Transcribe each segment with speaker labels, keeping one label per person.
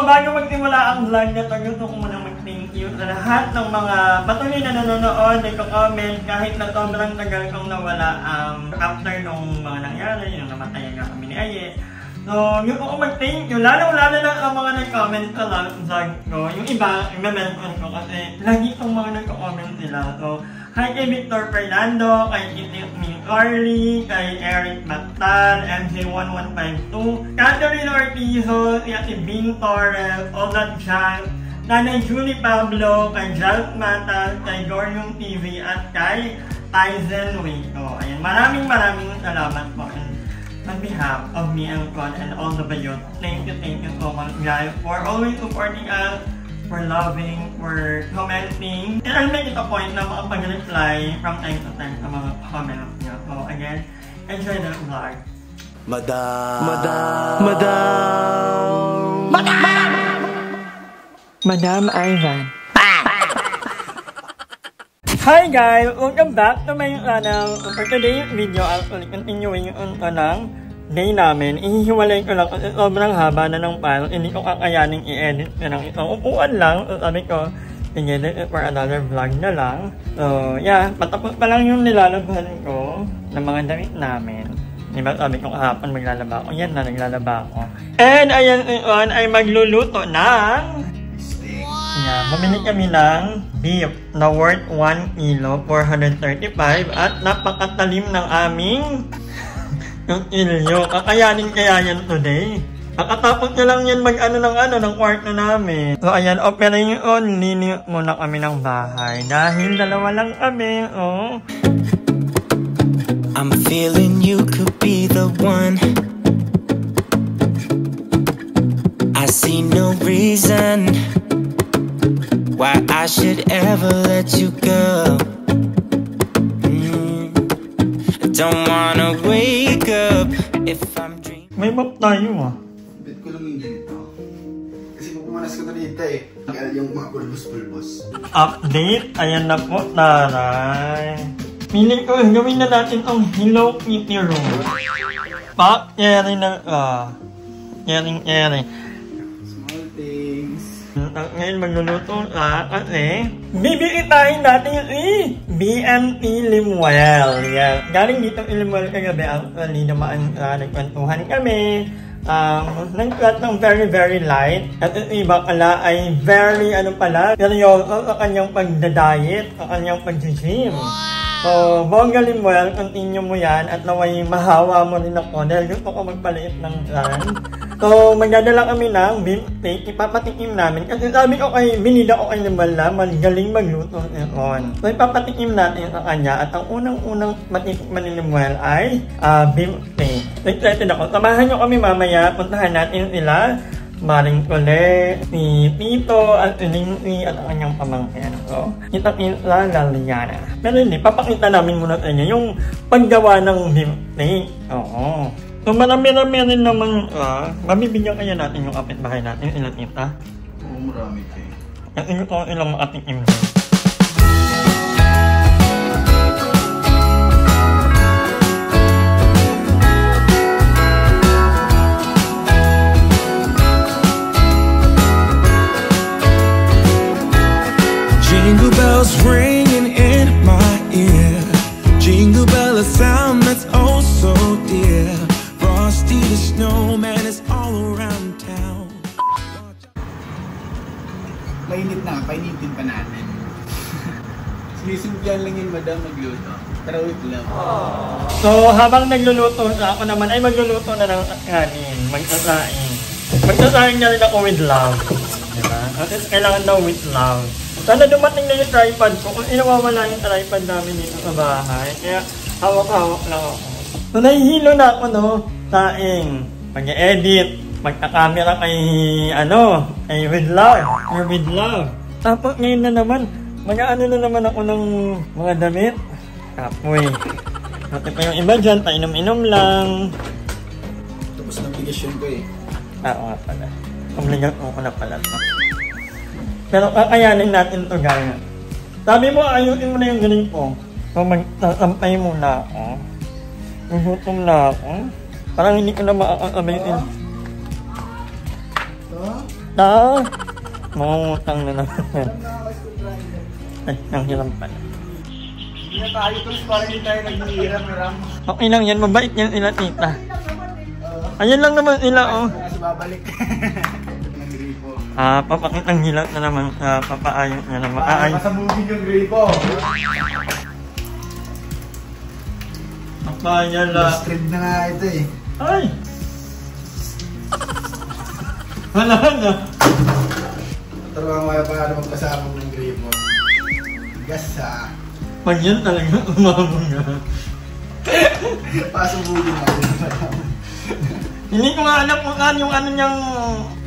Speaker 1: bago magsimula ang vlog na to, gusto ko muna mag-thank you sa lahat ng mga patuloy na nanonood, nagko-comment, kahit na sobrang tagal kong nawala after nung mga nangyari, yung namatay nga kami ni Aye. So, gusto ko mag-thank you, lalo na ang mga nag-comment sa vlog ko. Yung iba, i-mention ko kasi lagi itong mga nag-comment sila. So, hi kay Victor Fernando, kay Kitty Carly, kay Eric Mactal, MC1152, Catherine Ortizo, si Ate Bing Torres, Olat Chan, Nanay Julie Pablo, kay Jalp Matas, kay Gorium TV, at kay Tyson Waco. Ayan, maraming salamat po. On behalf of me and God and all the Bayot, thank you so much guys for always supporting us, for loving, for commenting. And I'll make it a point na makapag-reply from time to time sa mga comments niyo. So again, enjoy the vlog. Madam Ivan. Hi guys! Welcome back to my channel. For today's video, I'll continuing yung day namin. Ihihiwalay ko lang kasi sobrang haba na ng file. Hindi ko kakayaning i-edit na ng isang upuan lang. So sabi ko, sige, for another vlog na lang. So yeah, patapos pa lang yung nilalabahan ko ng mga damit namin. Diba sabi ko kahapon maglalaba ako. Yan na, naglalaba ako. And ayan ay magluluto ng... Yeah, bumili kami ng beef na worth 1 kilo, 435 at napakatalim ng aming yung ilyo. Kakayanin kaya yan today. Kakatapos na lang yan ng kwarto namin. So ayan, operating on, linis muna kami ng bahay dahil dalawa lang kami, oh.
Speaker 2: I'm feeling you could be the one. I see no reason why I should ever let you go. I don't wanna wake up if I'm dreaming.
Speaker 1: May map tayo ah.
Speaker 3: Bet ko lang yung ganito. Kasi pupumanas ko na dito eh. Yung mga pulbos-pulbos.
Speaker 1: Update, ayan na po, taray. Piling ko, gawin na natin ang Hello Kitty room. Eri na, eri.
Speaker 3: Small things.
Speaker 1: Ngayon magluluto kasi bibigitahin natin si BNT Limuel. Yan. Galing dito Limuel kagabi actually naman nagkwentuhan kami. Nagkat ng very light. At iba pala ay very seryoso sa kanyang pagdadiet, sa kanyang pag-gym. So, bongga Limuel, continue mo yan at naway mahawa mo rin ako dahil gusto ko magpaliit ng dyan. So, magdadala kami ng beef steak, ipapatikim namin. Kasi sabi ko binida ko kay Limuel na magaling magluto noon. So, ipapatikim natin sa kanya at ang unang matitikman ni Limuel ay beef steak. Excited ako. Samahan nyo kami mamaya, puntahan natin sila. Maring Kole, si Tito, at Lindsay, at ang kanyang pamangkin. So, kita-kita Laliana. Pero hindi, papakita namin muna sa inyo yung paggawa ng beef steak. Oo. So, marami rin naman, mabibigyan kaya natin yung kapitbahay natin, ilang tita?
Speaker 3: Oo, marami kayo.
Speaker 1: Yung ilang makatikim.
Speaker 2: Jingle bells ringing in my ear. Jingle bell, a sound that's oh so dear. Frosty the snowman is all around town.
Speaker 3: Mainit na, painitin pa natin. Sinisumpian lang yung madam magluto. Pero wait lang.
Speaker 1: So, habang nagluluto ako naman ay magluluto na ng kanin, magsasaing. Magsasaing na rin ako with love. Diba? Kasi kailangan daw with love. Sana dumating na yung tripod ko kung inawawala yung tripod namin dito sa bahay. Kaya hawak-hawak lang ako. So nahihilo na ako saing. Mag-edit. Magka-camera kay with love. Or with love. Tapos ngayon na naman, mag-ano na naman ako ng mga damit. Kapoy. Pati pa yung iba dyan, painom-inom lang.
Speaker 3: Tapos nabigasyon ko eh.
Speaker 1: Oo nga pala. Obligasyon ko na pala ito. Pero kakayanin natin ito gaya. Sabi mo, ayusin mo na yung galing ko. So magsasampay muna ako. Gugutom na ako. Parang hindi ko na makakasabihin. Ta! Mangungutang na naman. Ay, ang hirap pala.
Speaker 3: Hindi na tayo tools para hindi tayo naghihirap, Ram.
Speaker 1: Okay lang yan, mabait yan sila tita. Ayan lang naman sila, oh.
Speaker 3: Kasi babalik.
Speaker 1: Papakitang hilat na naman, papaayos na naman.
Speaker 3: Masabugin yung gripo.
Speaker 1: Papayala.
Speaker 3: Street na nga ito eh.
Speaker 1: Ay! Wala na.
Speaker 3: Turuan mo paano magkasabog ng gripo. Gasa.
Speaker 1: Pag yan talaga, umamong nga.
Speaker 3: Pasubugin natin.
Speaker 1: Hindi ko nga alam kung ano yung ano niyang,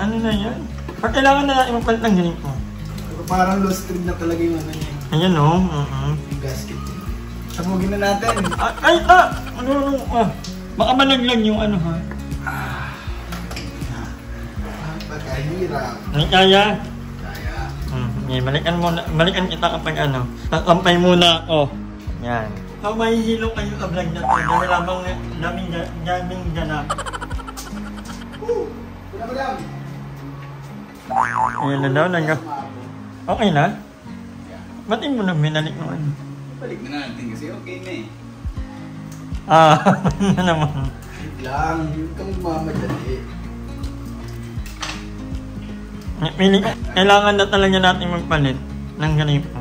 Speaker 1: ano na yan. Pag kailangan na natin magpalit ng ganito.
Speaker 3: Parang low street na talaga yung ano niya.
Speaker 1: Ayan o.
Speaker 3: Yung gasket. Sabugin na natin.
Speaker 1: Ay, ano, baka malaglag yung ano ha.
Speaker 3: Pagkahirap.
Speaker 1: Ay, kaya?
Speaker 3: Kaya.
Speaker 1: Balikan kita kapag ano. Tatampay muna ako. Yan. Pag mahihilo kayo ka vlog na ito, dahil labang daming ganap.
Speaker 3: Madam!
Speaker 1: Ayan na daw, okay na? Ba't mo na binalik mo ano?
Speaker 3: Balik na natin kasi okay na eh.
Speaker 1: Ano naman?
Speaker 3: Wait lang, hindi ka magmamadali.
Speaker 1: Kailangan na talaga natin magpalit ng ganito.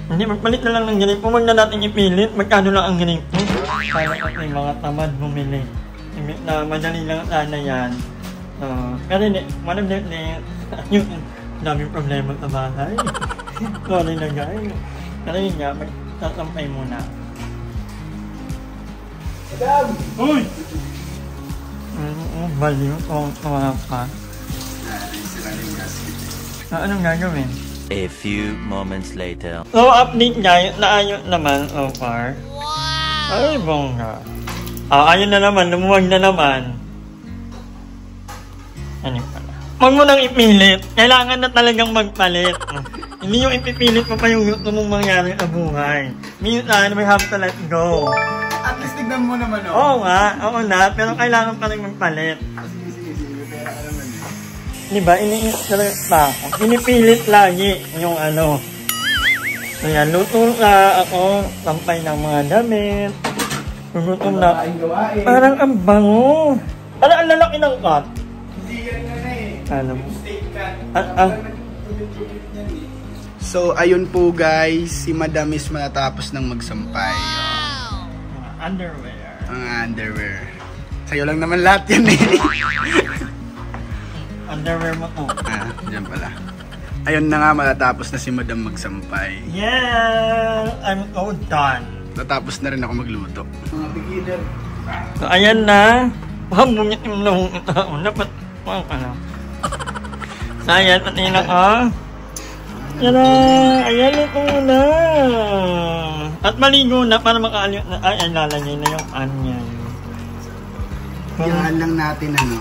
Speaker 1: Hindi, magpalit na lang ng ganito. Huwag na natin ipilit. Magkano lang ang ganito. Para kasi mga tamad bumili. Na madali lang sana yan. Pero hindi, one of them yung daming problema sa bahay. Sorry na guys. Pero yun nga, magsasampay muna.
Speaker 3: Madam!
Speaker 1: Uy! Baliw ko mga pa. Anong gagawin?
Speaker 4: A few moments later.
Speaker 1: So, update guys, naayos naman so far. Wow! Ay, bongga. Ayun na naman, lumuwag na naman. Ano pala? Huwag mo nang ipilit. Kailangan na talagang magpalit. Hindi yung ipipilit mo pa yung gusto mong mangyari sa buhay. Minsan, we have to let go.
Speaker 3: At least tignan mo naman oh.
Speaker 1: Oo nga, oo na, pero kailangan pa rin magpalit.
Speaker 3: Sige, pera ka naman eh.
Speaker 1: Diba, inipilit lagi yung ano. Kaya luto na ako, sampay ng mga damit. Gugutom na. Parang ang bango. Parang ang lalaki ng cut.
Speaker 3: Hindi yan nga na eh.
Speaker 1: Ano mo?
Speaker 3: Steak cut. So, ayun po guys, si Madam is matatapos ng magsampay.
Speaker 1: Mga underwear.
Speaker 3: Mga underwear. Sa'yo lang naman lahat yan eh.
Speaker 1: Underwear mo to.
Speaker 3: Diyan pala. Ayun na nga, matatapos na si Madam magsampay.
Speaker 1: Yeah! I'm so done.
Speaker 3: Natapos na rin ako magluto. Mga beginner.
Speaker 1: So, ayan na. Bumungit yung lahong tao. Dapat, ano. So, ayan, pati na ka. Yan na. Ayan, ito na. At maligo na para makaalit na. Ay, lalagay na yung onion.
Speaker 3: Yan lang natin ano.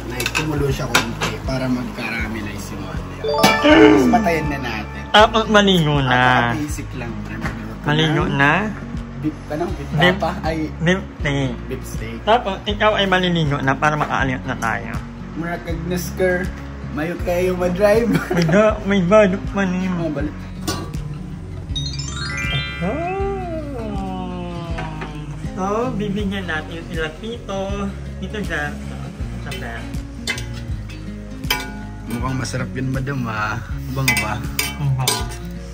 Speaker 3: Like, kumulo siya konti para mag-caramelize yung onion. Tapos patayin na natin.
Speaker 1: Tapos maligo na.
Speaker 3: Basic lang.
Speaker 1: Maligo na.
Speaker 3: Beef ka ng beef
Speaker 1: Beef.
Speaker 3: pa? Ay,
Speaker 1: Beef steak.
Speaker 3: beef steak.
Speaker 1: Tapos, ikaw ay maliligo na para makaalit na tayo.
Speaker 3: Marakagnas ka. Mayo kayo ma-drive.
Speaker 1: May badok pa niyo.
Speaker 3: Mga balik.
Speaker 1: So, bibigyan natin sila dito sa bed.
Speaker 3: Mukhang masarap yun, Madam ha. Bang ba?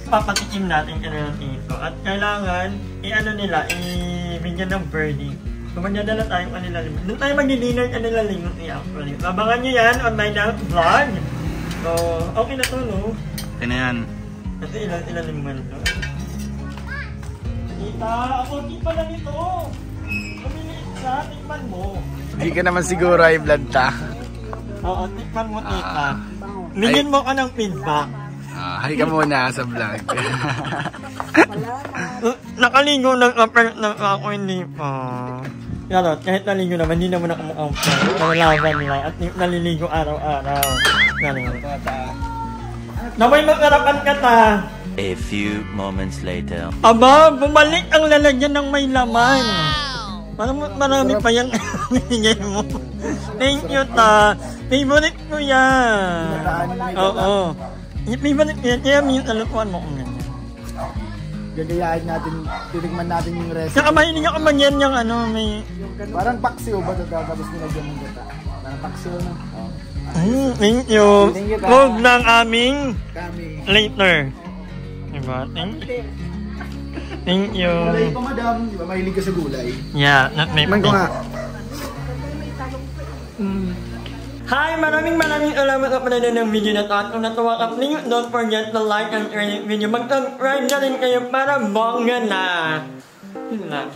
Speaker 1: Papatikim natin kanila dito. At kailangan, i-ano nila, i-bigyan ng verdict. Kung magdadala tayo kanila limot. Doon tayo mag-dinner kanila limot actually. Abangan nyo yan on my next vlog. So, okay na to, no?
Speaker 3: Okay na yan.
Speaker 1: Kasi ilan naman ito. Tita, ako di pala nito. Pumiliit ka, tikman mo.
Speaker 3: Hindi ka naman siguro ay blood ta.
Speaker 1: Oo, tikman mo, tita. Bigyan mo ka ng feedback.
Speaker 3: Hi ka muna sa vlog.
Speaker 1: Nakaligo ng apart na ako, hindi pa. Pero kahit naligo naman, hindi naman ako mukhang nalaban nila. At naliligo araw-araw. Naway makarapan ka ta.
Speaker 4: A few moments later.
Speaker 1: Aba, bumalik ang lalagyan ng may laman. Parang marami pa yan. Hinigay mo. Thank you, ta. Favorite ko yan. Oo. Favorite ko yan. Kaya minsan lutuan mo kung ganyan.
Speaker 3: Gagayahin natin, titigman natin yung recipe.
Speaker 1: Saka mahilig ako man yan yung ano, may...
Speaker 3: Parang paksiw ba ito? Tapos nilagyan ng gata. Parang paksiw na.
Speaker 1: Thank you. Huwag ng aming
Speaker 3: Kami.
Speaker 1: later. Diba? Thank you.
Speaker 3: Gulay pa, madam. Di ba mahilig ka sa gulay?
Speaker 1: Yeah, not may...
Speaker 3: Tikman ko nga.
Speaker 1: Hi! Maraming salamat sa panonood ng video na to. At kung natuwa ka, please don't forget to like and share this video. Mag-subscribe na rin kayo para bongga na. Yun lang.